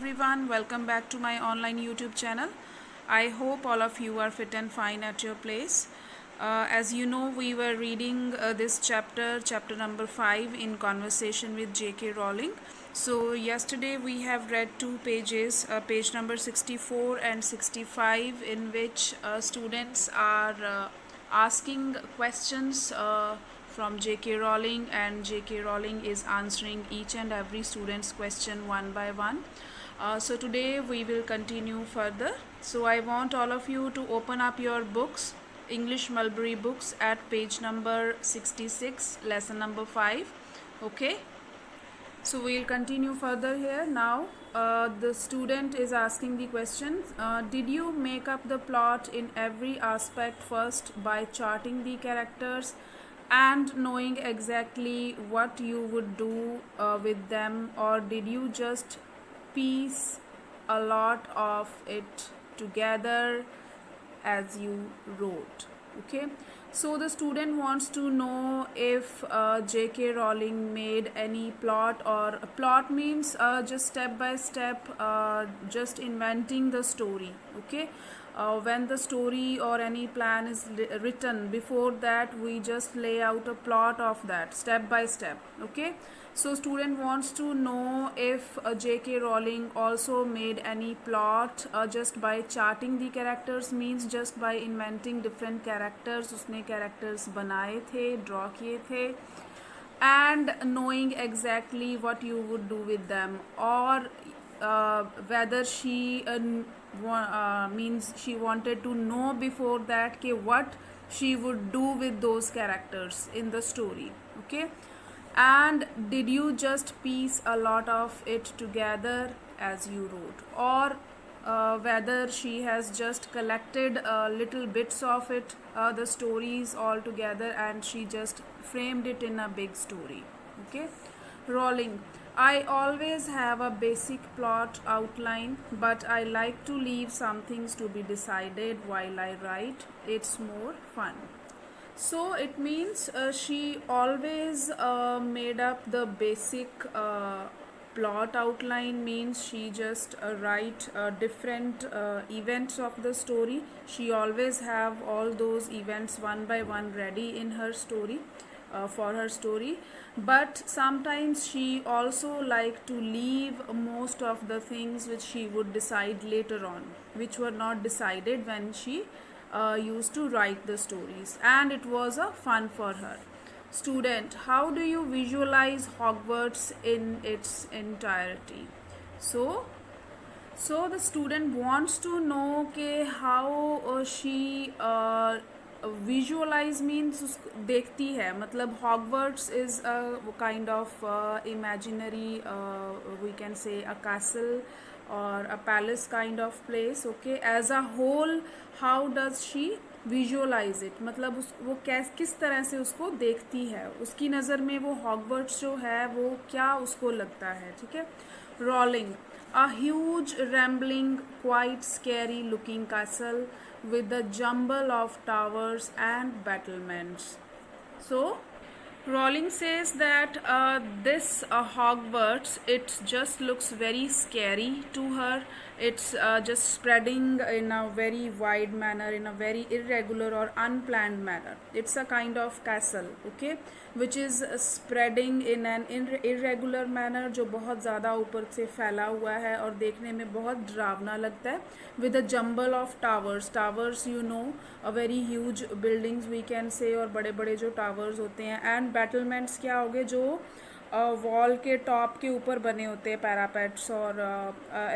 everyone, welcome back to my online YouTube channel. I hope all of you are fit and fine at your place. As you know, we were reading this chapter number 5 in Conversation with J.K. Rowling. So, yesterday we have read two pages, page number 64 and 65, in which students are asking questions from J.K. Rowling, and J.K. Rowling is answering each and every student's question one by one. So today we will continue further. So I want all of you to open up your books, English Mulberry books, at page number 66, lesson number 5. Okay. So we'll continue further here. Now the student is asking the question, did you make up the plot in every aspect first by charting the characters and knowing exactly what you would do with them, or did you just piece a lot of it together as you wrote? Okay, so the student wants to know if J.K. Rowling made any plot, or a plot means just step by step, just inventing the story. Okay, when the story or any plan is written, before that we just lay out a plot of that step by step. Okay, so student wants to know if J.K. Rowling also made any plot just by charting the characters, means just by inventing different characters. उसने characters बनाए थे, draw किए थे, and knowing exactly what you would do with them, or whether she means she wanted to know before that कि what she would do with those characters in the story. Okay, and did you just piece a lot of it together as you wrote, or whether she has just collected little bits of it, the stories all together, and she just framed it in a big story. Okay, Rowling, I always have a basic plot outline, but I like to leave some things to be decided while I write. It's more fun. So it means she always made up the basic plot outline, means she just write different events of the story. She always have all those events one by one ready in her story. For her story, but sometimes she also like to leave most of the things which she would decide later on, which were not decided when she used to write the stories, and it was a fun for her. Student, how do you visualize Hogwarts in its entirety? So the student wants to know कि how she visualize means देखती है, मतलब Hogwarts is a kind of imaginary, we can say a castle or a palace kind of place. Okay, as a whole how does she visualize it, मतलब वो किस तरह से उसको देखती है, उसकी नज़र में वो हॉगवर्ट्स जो है वो क्या उसको लगता है. ठीक है. Rolling, a huge rambling quite scary looking castle with a jumble of towers and battlements. So Rowling says that this Hogwarts, it just looks very scary to her. It's just spreading in a very wide manner, in a very irregular or unplanned manner. It's a kind of castle, okay, which is spreading in an irregular manner, जो बहुत ज़्यादा ऊपर से फैला हुआ है और देखने में बहुत डरावना लगता है. With a jumble of towers you know, a very huge buildings we can say, और बड़े बड़े जो towers होते हैं, and battlements क्या हो गए, जो वॉल के टॉप के ऊपर बने होते हैं, पैरापेट्स, और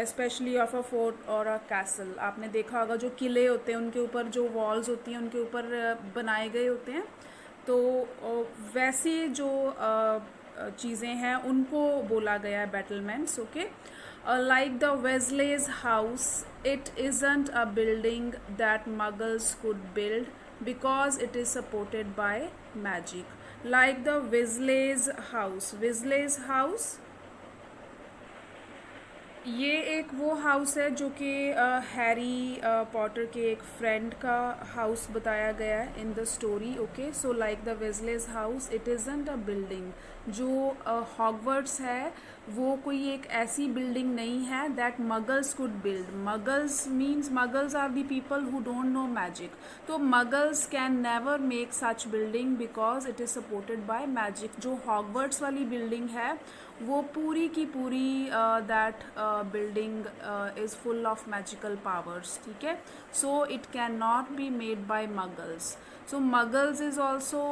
स्पेशली ऑफ अ फोर्ट और अ कैसल. आपने देखा होगा जो किले होते हैं उनके ऊपर जो वॉल्स होती हैं उनके ऊपर बनाए गए होते हैं, तो वैसी जो चीज़ें हैं उनको बोला गया है battlements. Okay, like the Weasley's house, it isn't a building that muggles could build because it is supported by magic. Like the Weasley's house, ये एक वो हाउस है जो कि हैरी पॉटर के एक फ्रेंड का हाउस बताया गया है in the story. Okay, so like the Weasley's house, it isn't a building. जो हॉगवर्ट्स है वो कोई एक ऐसी बिल्डिंग नहीं है that muggles could build. Muggles means muggles are the people who don't know magic. तो muggles can never make such building because it is supported by magic. जो हॉगवर्ट्स वाली बिल्डिंग है वो पूरी की पूरी that building is full of magical powers. ठीक है, so it can not be made by muggles. So muggles is also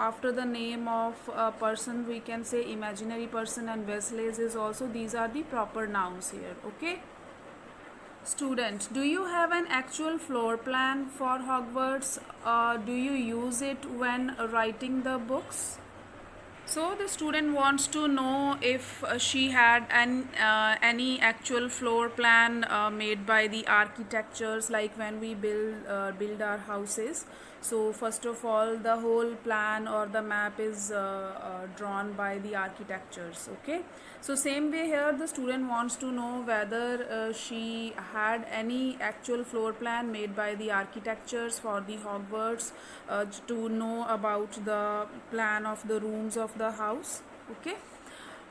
after the name of a person, we can say imaginary person, and Wesleys is also, these are the proper nouns here. Okay, student, do you have an actual floor plan for Hogwarts? Do you use it when writing the books? So the student wants to know if she had any actual floor plan made by the architectures, like when we build our houses. So first of all, the whole plan or the map is drawn by the architectures. Okay. So same way here, the student wants to know whether she had any actual floor plan made by the architectures for the Hogwarts, to know about the plan of the rooms of the house. Okay,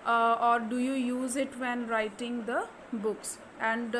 or do you use it when writing the books? And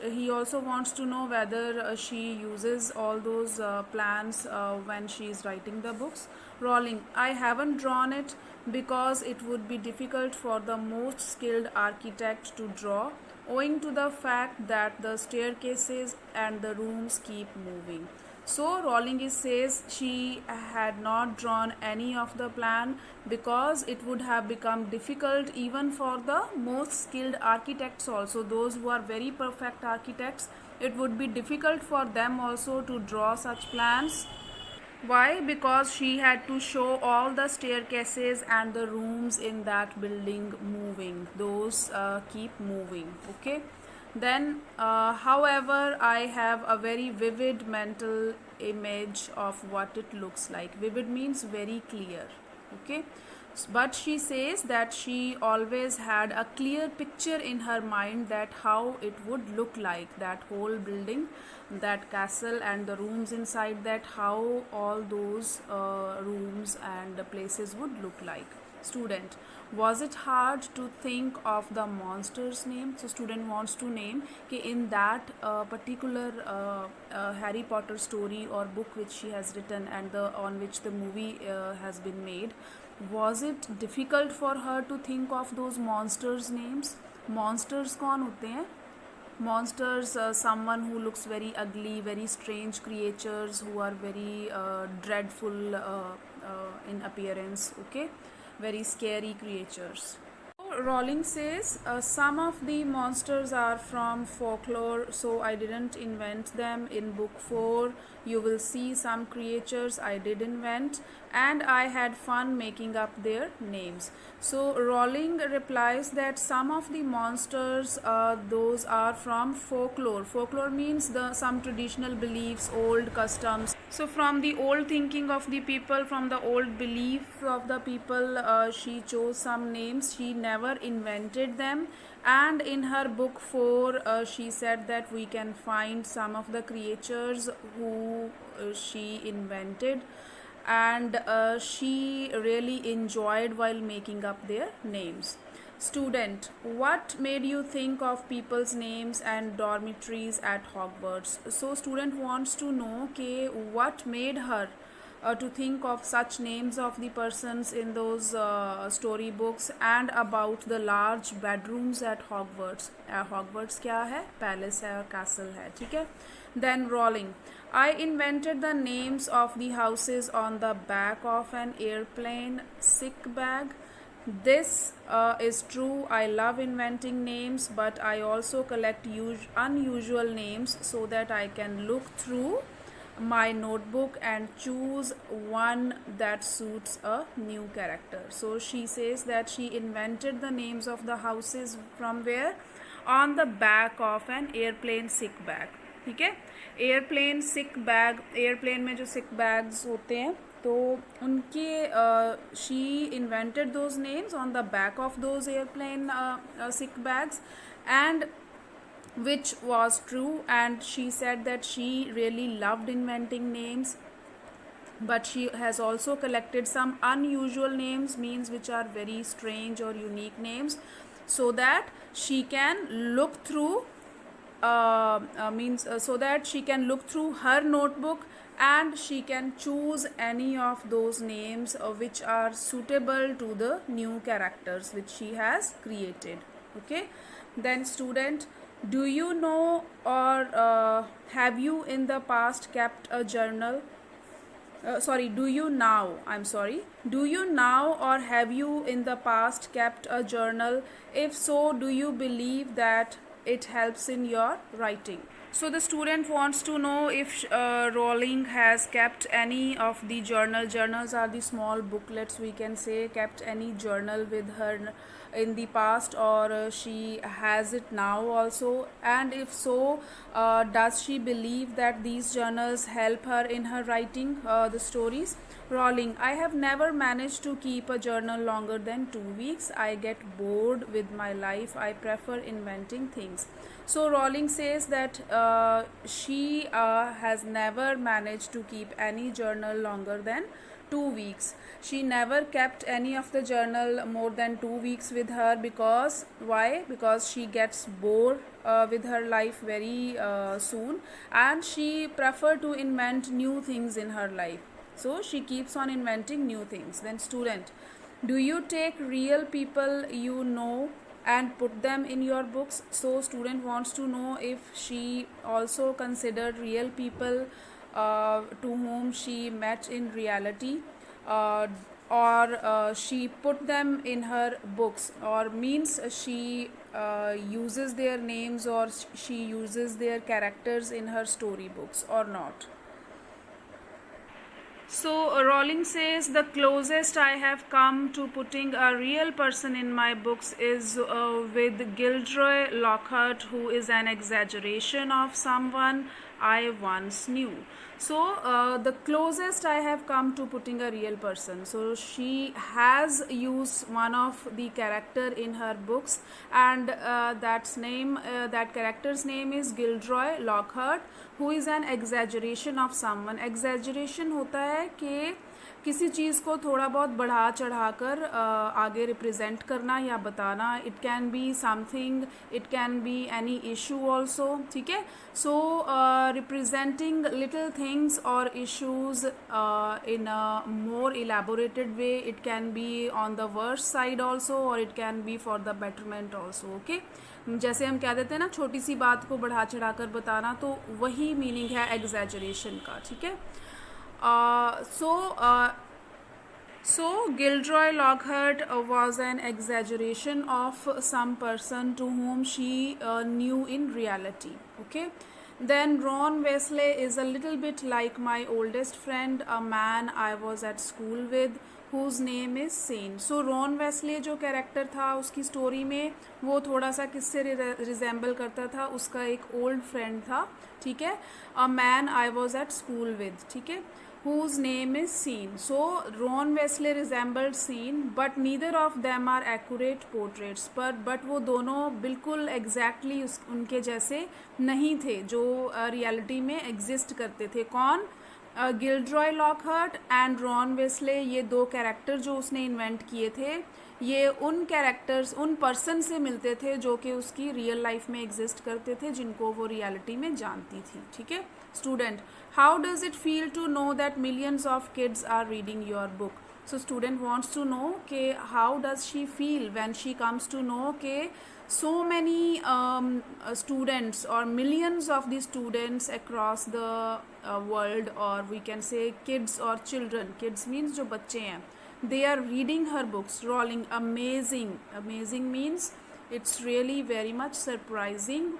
he also wants to know whether she uses all those plans when she is writing the books. Rowling, I haven't drawn it because it would be difficult for the most skilled architect to draw, owing to the fact that the staircases and the rooms keep moving. So Rowling says she had not drawn any of the plan because it would have become difficult even for the most skilled architects also. Those who are very perfect architects, it would be difficult for them also to draw such plans. Why? Because she had to show all the staircases and the rooms in that building moving. Those keep moving. Okay. Then, however, I have a very vivid mental image of what it looks like. Vivid means very clear. Okay. But she says that she always had a clear picture in her mind that how it would look like, that whole building, that castle and the rooms inside that, how all those rooms and places would look like. Student, was it hard to think of the monster's name? So student wants to name कि in that particular Harry Potter story or book which she has written and on which the movie has been made, was it difficult for her to think of those monsters names? Monsters कौन होते हैं? Monsters, someone who looks very ugly, very strange creatures who are very dreadful in appearance. Okay, very scary creatures. Rowling says some of the monsters are from folklore, so I didn't invent them. In book 4, you will see some creatures I did invent, and I had fun making up their names. So Rowling replies that some of the monsters, those are from folklore. Folklore means some traditional beliefs, old customs. So from the old thinking of the people, from the old belief of the people, she chose some names. She never invented them. And in her book 4, she said that we can find some of the creatures who she invented, and she really enjoyed while making up their names. Student, what made you think of people's names and dormitories at Hogwarts? So student wants to know what made her to think of such names of the persons in those storybooks and about the large bedrooms at Hogwarts. Hogwarts क्या है? Palace है और castle है. ठीक है? Then Rowling, I invented the names of the houses on the back of an airplane sick bag. This is true. I love inventing names, but I also collect unusual names so that I can look through my notebook and choose one that suits a new character. So she says that she invented the names of the houses from where? On the back of an airplane sick bag. ठीक है, airplane सिक bag, airplane में जो सिक bags होते हैं तो उनके she invented those names on the back of those airplane sick bags, and which was true, and she said that she really loved inventing names but she has also collected some unusual names, means which are very strange or unique names, so that she can look through so that she can look through her notebook and she can choose any of those names which are suitable to the new characters which she has created. Okay, then student, do you know or have you in the past kept a journal? Do you now, I'm sorry, do you now or have you in the past kept a journal? If so, do you believe that it helps in your writing? So the student wants to know if Rowling has kept any of the journal. Journals are the small booklets, we can say, kept any journal with her in the past, or she has it now also, and if so, does she believe that these journals help her in her writing the stories? Rowling: I have never managed to keep a journal longer than 2 weeks. I get bored with my life. I prefer inventing things. So Rowling says that she has never managed to keep any journal longer than 2 weeks. She never kept any of the journal more than 2 weeks with her, because why? Because she gets bored with her life very soon, and she prefer to invent new things in her life. So she keeps on inventing new things. Then student, do you take real people you know and put them in your books? So student wants to know if she also considered real people to whom she met in reality, uh, or she put them in her books, or means she uses their names, or she uses their characters in her storybooks or not. So Rowling says the closest I have come to putting a real person in my books is with Gilderoy Lockhart, who is an exaggeration of someone I once knew. So the closest I have come to putting a real person. So she has used one of the character in her books, and that character's name is Gilderoy Lockhart, who is an exaggeration of someone. Exaggeration होता है कि किसी चीज़ को थोड़ा बहुत बढ़ा चढ़ा कर आगे रिप्रेजेंट करना या बताना. It can be something, it can be any issue also. ठीक है, सो रिप्रेजेंटिंग लिटिल थिंग्स और issues in a more elaborated way. It can be on the worst side also, और it can be for the betterment also. Okay, जैसे हम कह देते हैं ना, छोटी सी बात को बढ़ा चढ़ा कर बताना, तो वही मीनिंग है एग्जैजरेशन का. ठीक है, so Gilderoy Lockhart was an exaggeration of some person to whom she knew in reality. Okay, then Ron Weasley is a little bit like my oldest friend, a man I was at school with, whose name is Sane. So Ron Weasley जो character था उसकी story में, वो थोड़ा सा किससे resemble करता था? उसका एक ओल्ड फ्रेंड था. ठीक है, a man I was at school with. ठीक है, whose name is Scene. So Ron Weasley resembled Scene, but neither of them are accurate portraits. but वो दोनों बिल्कुल exactly उनके जैसे नहीं थे जो रियलिटी में एग्जिस्ट करते थे. कौन? गिल्डरॉय लॉकहार्ट एंड रॉन वेस्ले, ये दो कैरेक्टर जो उसने इन्वेंट किए थे, ये उन कैरेक्टर्स, उन पर्सन से मिलते थे जो कि उसकी रियल लाइफ में एग्जिस्ट करते थे, जिनको वो रियलिटी में जानती थी. ठीक है student, how does it feel to know that millions of kids are reading your book? So student wants to know कि how does she feel when she comes to know के so many students or millions of the students across the world, or we can say kids or children. Kids means जो बच्चे हैं, they are reading her books. Rowling, amazing means it's really very much surprising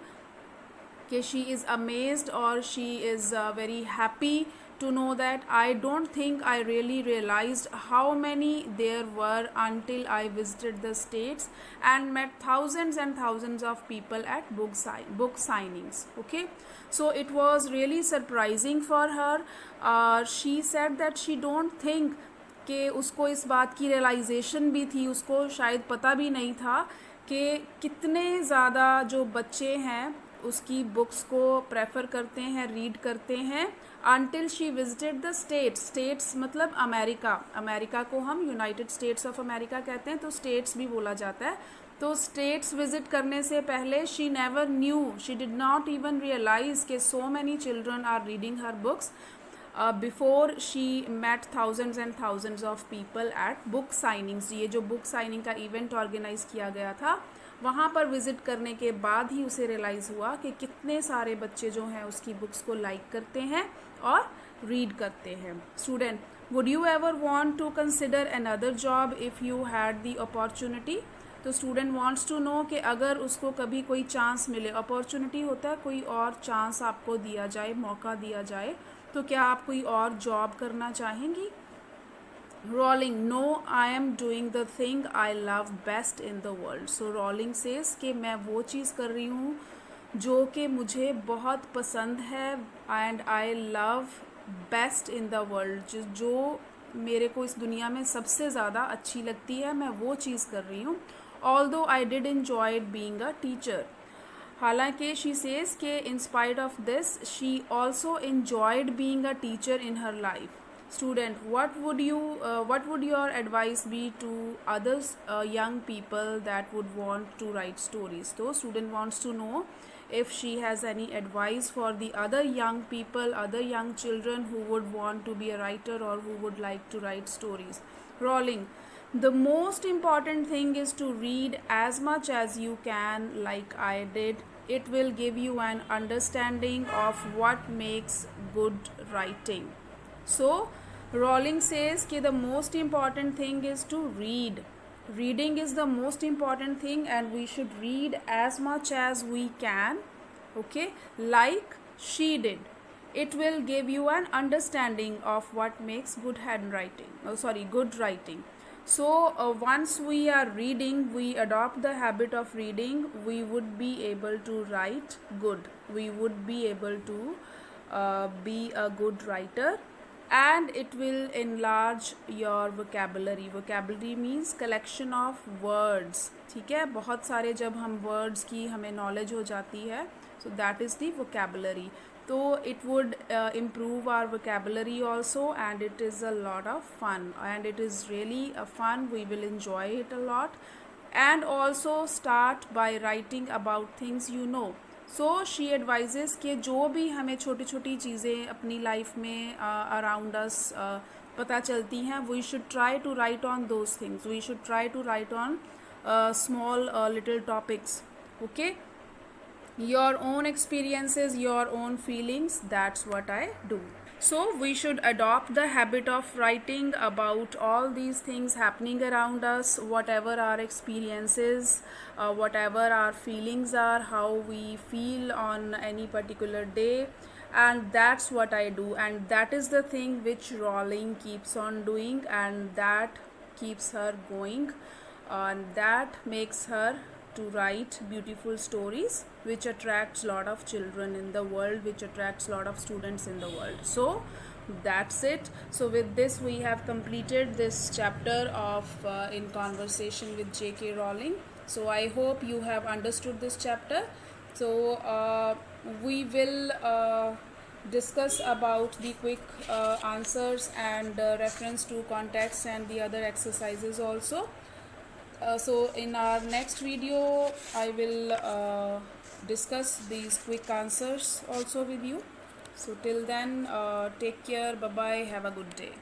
कि she is amazed or she is very happy to know that. I don't think I really realized how many there were until I visited the States and met thousands and thousands of people at book signings. Okay, so it was really surprising for her. She said that she don't think कि उसको इस बात की realisation भी थी, उसको शायद पता भी नहीं था कि कितने ज़्यादा जो बच्चे हैं उसकी बुक्स को प्रेफर करते हैं, रीड करते हैं, until she visited the states. states मतलब अमेरिका, अमेरिका को हम यूनाइटेड स्टेट्स ऑफ अमेरिका कहते हैं, तो स्टेट्स भी बोला जाता है। तो स्टेट्स विजिट करने से पहले she never knew, she did not even realise के so many children are reading her books before she met thousands and thousands of people at book signings. ये जो बुक साइनिंग का इवेंट ऑर्गेनाइज किया गया था, वहाँ पर विज़िट करने के बाद ही उसे रियलाइज़ हुआ कि कितने सारे बच्चे जो हैं उसकी बुक्स को लाइक करते हैं और रीड करते हैं। Student, would you ever want to consider another job if you had the opportunity? तो स्टूडेंट वांट्स टू नो कि अगर उसको कभी कोई चांस मिले, अपॉर्चुनिटी होता है कोई और चांस आपको दिया जाए, मौका दिया जाए, तो क्या आप कोई और जॉब करना चाहेंगी? Rowling, no, I am doing the thing I love best in the world. So Rowling says कि मैं वो चीज़ कर रही हूँ जो कि मुझे बहुत पसंद है and I love best in the world. जो मेरे को इस दुनिया में सबसे ज़्यादा अच्छी लगती है, मैं वो चीज़ कर रही हूँ। Although I did enjoy being a teacher. हालांकि she says कि in spite of this, she also enjoyed being a teacher in her life. Student, what would your advice be to others young people that would want to write stories? So student wants to know if she has any advice for the other young people, other young children who would want to be a writer or who would like to write stories. Rowling, the most important thing is to read as much as you can, like I did. It will give you an understanding of what makes good writing. So Rowling says कि the most important thing is to read. Reading is the most important thing and we should read as much as we can, okay, like she did. It will give you an understanding of what makes good handwriting, good writing. So once we are reading, we adopt the habit of reading, we would be able to write good. We would be able to be a good writer. And it will enlarge your vocabulary. Vocabulary means collection of words. ठीक है, बहुत सारे जब हम words की हमें knowledge हो जाती है, so that is the vocabulary. तो it would improve our vocabulary also, and it is a lot of fun, and it is really a fun. We will enjoy it a lot, and also start by writing about things you know. So she advises कि जो भी हमें छोटी छोटी चीज़ें अपनी life में around us पता चलती हैं, we should try to write on those things, we should try to write on small little topics, okay, your own experiences, your own feelings, that's what I do. So we should adopt the habit of writing about all these things happening around us, whatever our experiences, whatever our feelings are, how we feel on any particular day, and that's what I do, and that is the thing which Rowling keeps on doing, and that keeps her going, and that makes her to write beautiful stories which attracts lot of children in the world, which attracts lot of students in the world. So that's it. So with this we have completed this chapter of in conversation with J.K. Rowling. So I hope you have understood this chapter. So we will discuss about the quick answers and reference to context and the other exercises also. So in our next video I will discuss these quick answers also with you. So till then, take care, bye bye, have a good day.